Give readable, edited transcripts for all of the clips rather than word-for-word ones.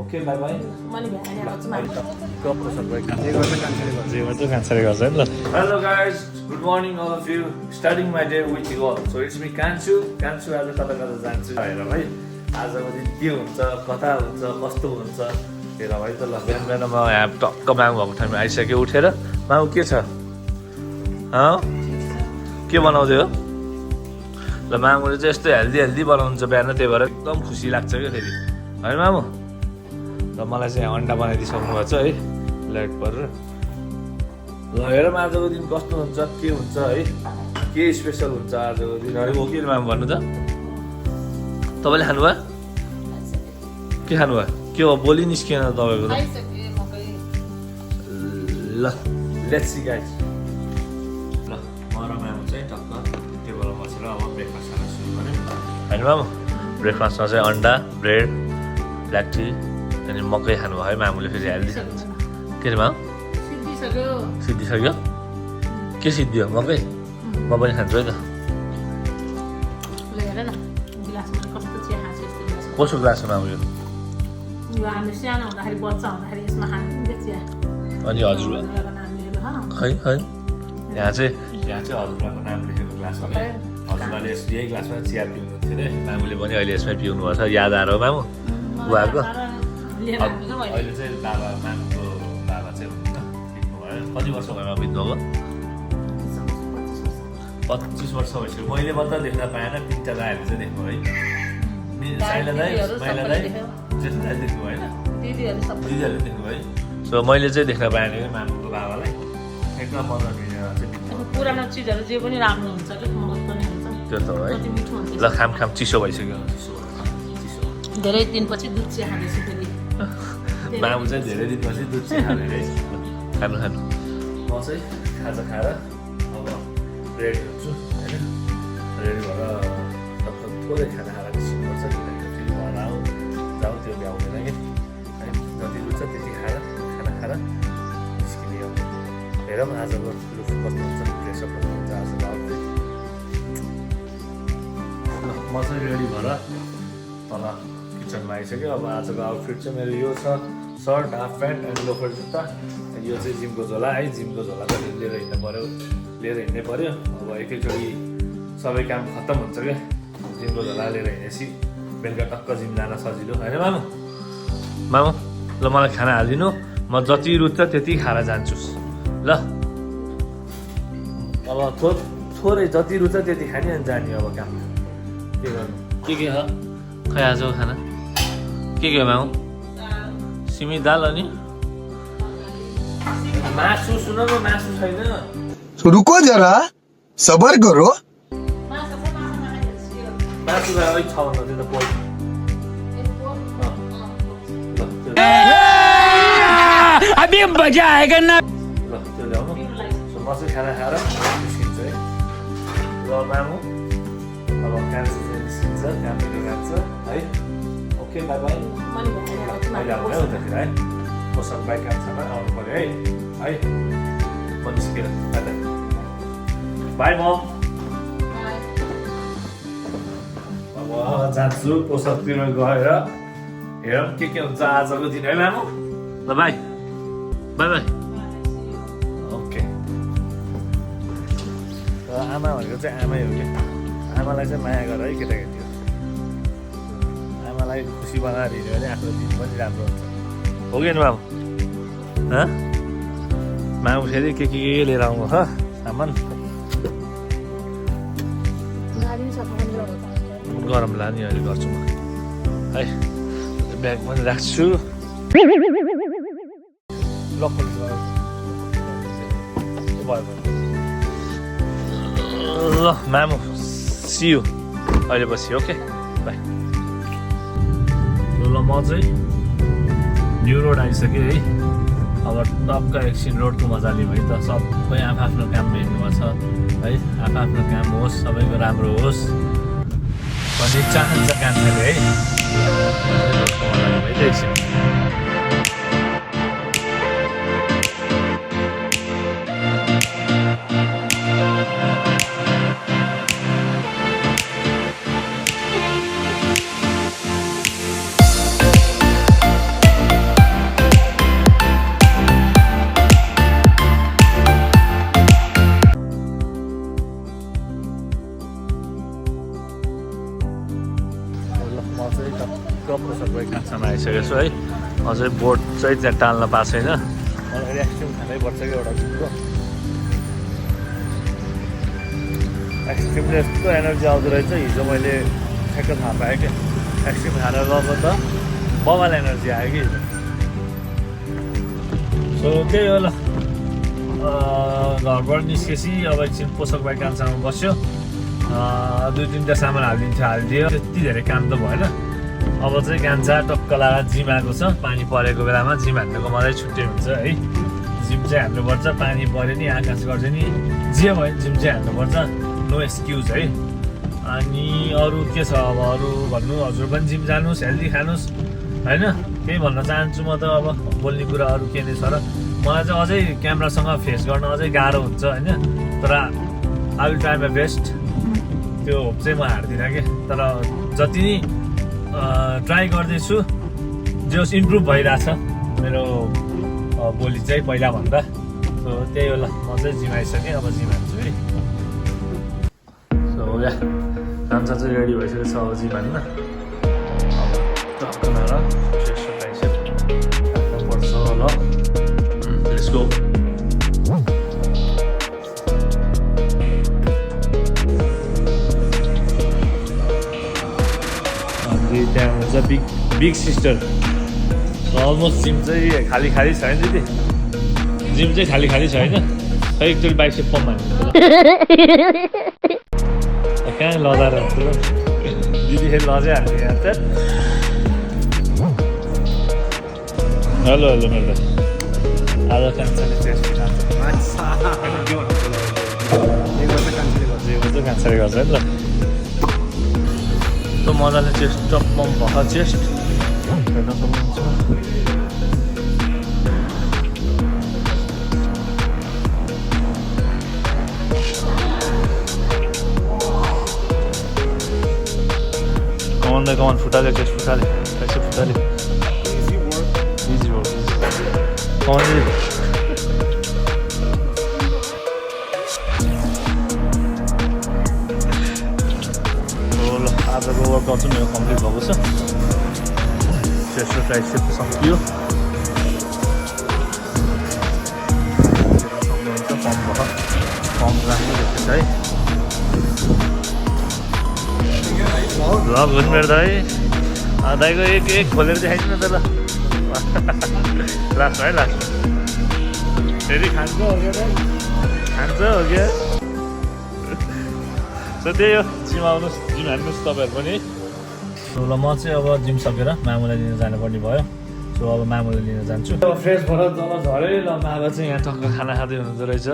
Okay bye bye hello guys good morning all of you starting my day with you all so it's me Kanchhu आज कता कता जान्छु हेर भाइ आजको दिन के हुन्छ कता हुन्छ कस्तो हुन्छ हेर भाइ त ल बिहान बिहान म यहाँ टक्क मामु भएको ठाउँमा आइसक्यो उठेर मामु के छ के बनाउँदै हो ल मामुले चाहिँ यस्तो हेल्दी बनाउनुहुन्छ बिहान त्यही भएर एकदम खुसी लाग्छ क्या फेरि है मामु र मलाई चाहिँ अन्डा बनाइदिइसक्नु भएको छ है लाइट परेर ल हेरौँ आजको दिन कस्तो हुन्छ के हुन्छ है के स्पेसल हुन्छ आजको दिन अरे हो के मामु भन्नु त तपाईँले खानुभयो के खानुभयो के हो बोली निस्किएन तपाईँको ल लेट्स सी गाइस ल म र मामु चाहिँ टक्क टेबलमा बसेर अब ब्रेकफास्ट खान सुरु गऱ्यौँ होइन मामु ब्रेकफास्टमा चाहिँ अन्डा ब्रेड ब्ल्याक टी अनि मकै खानुभयो है मामुले फेरि हेल्दी खानुहुन्छ के अरे मामु सिद्धिसक्यो के सिद्धियो मकै म पनि खान्छु है त कसो ग्लास हो मामु यो अनि हजुर खै खै यहाँ चाहिँ हजुरबाको नाम लेखेको ग्लास हो क्या हजुरबाले यही ग्लासमा चिया पिउनुहुन्थ्यो अरे मामुले पनि अहिले यसमै पिउनु भएको छ याद आएर हो मामु बुवाको अहिले चाहिँ मामुको बाबा चाहिँ बित्नु भयो कति वर्ष भयो बित्नुभयो 25 वर्ष भइसक्यो मैले मात्र देख्न पाएन तिनवटा दाइहरू चाहिँ देख्नु है साइला दाइ माइला दाइ जेठो दाइ देख्नु होइन दिदीहरूले देख्नु है सो मैले चाहिँ देख्न पाएन कि मामुको बाबालाई एकदम पुरानो चिजहरू जे पनि राम्रो हुन्छ त्यो त है ल खाम चिसो भइसक्यो धेरै दिनपछि दुध चिया खाँदैछु फेरि मामु चाहिँ धेरै दिनपछि दुध चिया खाने है खानु म चाहिँ खाजा खाएर अब रेडी हुन्छु होइन रेडी भएर टक्क थोरै खाना खाएर निस्किनुपर्छ किनकि फेरि घर जाऊ त्यो भ्याउँदैन कि है जति रुच्छ त्यति खाएर खाना खाएर निस्किने हो हेरौँ आजको लुक कस्तो हुन्छ फ्रेसअप कस्तो हुन्छ आजको आउटफिट म चाहिँ रेडी भएर तल किचनमा आइसक्यो अब आजको आउटफिट चाहिँ मेरो यो छ सर्ट हाफ प्यान्ट अनि लोफर जुत्ता यो चाहिँ जिमको झोला है जिमको झोला पनि लिएर हिँड्नै पऱ्यो अब एकैचोटि सबै काम खत्तम हुन्छ क्या जिमको झोला लिएर हिँडेपछि बेलुका टक्क जिम जान सजिलो होइन मामु ल मलाई खाना हालिदिनु म जति रुच्छ त्यति खाएर जान्छु ल अब थोरै जति रुच्छ त्यति खाने अनि जाने अब काम के गर्नु के छ खै आजको खाना के मामु सिमी दाल अनि मासु सुन न मासु छैन रुको जरा सबर करो मासु अलिक छ भन्दा त्यो त पोइ अभी मजा आएगा ना ल त्यो ल्याउनु सो म चाहिँ खाना खाएर निस्किन्छु है ल मामु अब कान्छु चाहिँ निस्किन्छ काम पनि खान्छ है ओके बाई बाई अहिले आउनु है उतातिर है मसँग बाइक काम छैन आउनु पऱ्यो है म निस्केर बाई म अब जान्छु पोसाकतिर गएर हेरौँ के हुन्छ आजको दिन है मामु ल बाई बाई बाई ओके आमा भनेको चाहिँ आमै हो क्या आमालाई चाहिँ माया गर है केटाकेटी आमालाई खुसी बनाएर हिँड्यो भने आफ्नो दिन पनि राम्रो हुन्छ हो कि मामु मामु फेरि के लिएर आउनु छ सामान गरम लाने अहिले गर्छु म है ब्याग पनि राख्छु ल मामु सियु अहिले पछि ओके बाई ल म चाहिँ न्यु रोड आइसकेँ है अब टक्क एकछिन रोडको मजा लिउँ है त सबै आफ्नो काममा हिँड्नु छ है आफ्नो काम होस् सबैको राम्रो होस् भन्ने चाहन्छ कान्छाले है रोडको मजा लिउँ है त एकछिन भइसकेको छु है। अझै बोट चाहिँ त्यहाँ टाल्न पाएको छैन। मलाई आइसक्रिम खानै पर्छ कि एउटा जिमको। आइसक्रिमले यस्तो एनर्जी आउँदो रहेछ। हिजो मैले ठ्याक्क थाहा पाएँ कि आइसक्रिम खाएर गएको त बबाल एनर्जी आयो कि हिजो। सो त्यही हो ल, घरबाट निस्केपछि अब एकछिन पोसक भाइ कान्छामा बस्यो। 2-3टा सामान हालिदियो। त्यति धेरै काम त भएन। अब चाहिँ कान्छा टक्क लगाएर जिम आएको छ। पानी परेको बेलामा जिम हान्नुको मजै छुट्टै हुन्छ है। जिम चाहिँ हान्नुपर्छ, पानी पऱ्यो नि आकाश गर्छ नि जे भयो जिम चाहिँ हान्नुपर्छ, नो एक्सक्युज है। अनि अरू के छ अब, अरू भन्नु, हजुर पनि जिम जानुहोस्, हेल्दी खानुहोस् होइन। त्यही भन्न चाहन्छु म त। अब बोल्ने कुरा अरू के नै छ र, मलाई चाहिँ अझै क्यामेरासँग फेस गर्न अझै गाह्रो हुन्छ होइन। तर I will try my best. त्यो होप चाहिँ म हार्दिनँ कि, तर जति नै ट्राई गर्दैछु, जे होस् इम्प्रुभ भइरहेछ मेरो बोली चाहिँ पहिलाभन्दा। सो त्यही हो ल, म चाहिँ जिम आइसकेँ, अब जिम हान्छु है। सो या कान्छा चाहिँ रेडी भइसकेको छ अब जिम हान्न। टक्क नर पर्छ ल, लेट्स गो। त्यहाँ हुन्छ बिग सिस्टर। अलमोस्ट जिम चाहिँ खाली छैन दिदी, जिम चाहिँ खाली छैन। खै एकचोटि बाइसेप पम्प हान्नु कहाँ लजाएर हुन्छ दिदी, फेरि लजै हाल्ने यहाँ त। हेलो मेरो आज कान्छाले टेस्ट कान्छाले गर्छ है त। त्यो मजाले चेस्ट टप पम्प भएको चेस्ट हेर्न सक्नुहुन्छ। कमान फुटाल्यो, चेस्ट फुटाल्यो, पैसा फुटाल्यो। इजी वर्क कमान आजको वर्कआउट चाहिँ मेरो कम्प्लिट भएको छ। चेस्ट र ट्राइसेप सकियो। पम्प राम्रो देख्छ है। ल गुड मेरो दाइ, दाइको एक खोलेर देखाइदिनु न त ल। लास्टमा है, लास्टमा फेरि खान्छ हो क्या, खान्छ हो क्या। सो त्यही हो, जिम आउनुहोस्, जिम हान्नुहोस् तपाईँहरू पनि। सो ल, म चाहिँ अब जिम सकेर मामुलाई लिन जानुपर्ने भयो। सो अब मामुलाई लिन जान्छु। अब फ्रेस भएर जब झऱ्यो ल, मामा चाहिँ यहाँ टक्क खाना खाँदै हुनुहुँदो रहेछ।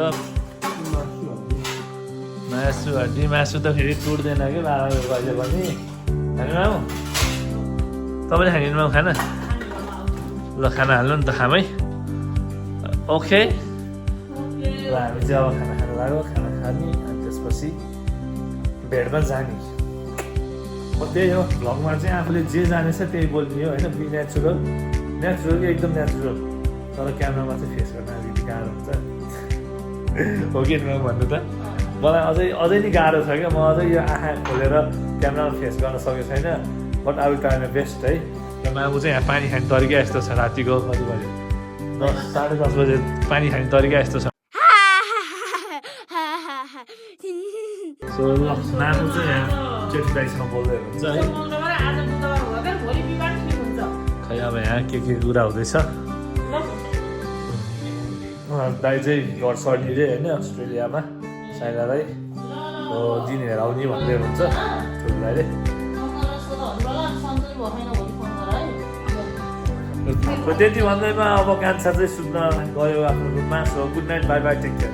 मासु हड्डी, मासु त फेरि टुट्दैन कि बाबाको कहिले पनि। खाने मामु, तपाईँले खाने मामु खाना? ल खाना हाल्नु नि त, खामै। ओके ल, हामी चाहिँ अब खाना खानु लाग्यो। खाना खाने अनि त्यसपछि भेटमा जाने। त्यही हो, भ्लगमा चाहिँ आफूले जे जानेछ त्यही बोल्ने हो होइन। बी नेचुरल कि एकदम नेचुरल। तर क्यामेरामा चाहिँ फेस गर्न अलिकति गाह्रो हुन्छ हो कि भन्नु त। मलाई अझै नै गाह्रो छ क्या। म अझै यो आँखा खोलेर क्यामेरामा फेस गर्न सकेको छैन। But I will try my best है। र मामु चाहिँ यहाँ पानी खाने तरिका यस्तो छ। रातिको कति बज्यो, 10-10:30 बजे पानी खाने तरिका यस्तो छ। सो ल, मामु चाहिँ यहाँ जेठी दाइसँग बोल्दै हुनुहुन्छ है। खै अब यहाँ के कुरा हुँदैछ। दाइ चाहिँ घर सर्ने रे होइन अस्ट्रेलियामा। साइलालाई दिन हेर आउने भन्दै हुनुहुन्छ ठुलो दाइले। त्यति भन्दैमा अब कान्छा चाहिँ सुत्न गयो आफ्नो रुममा। So good night, bye bye, take care.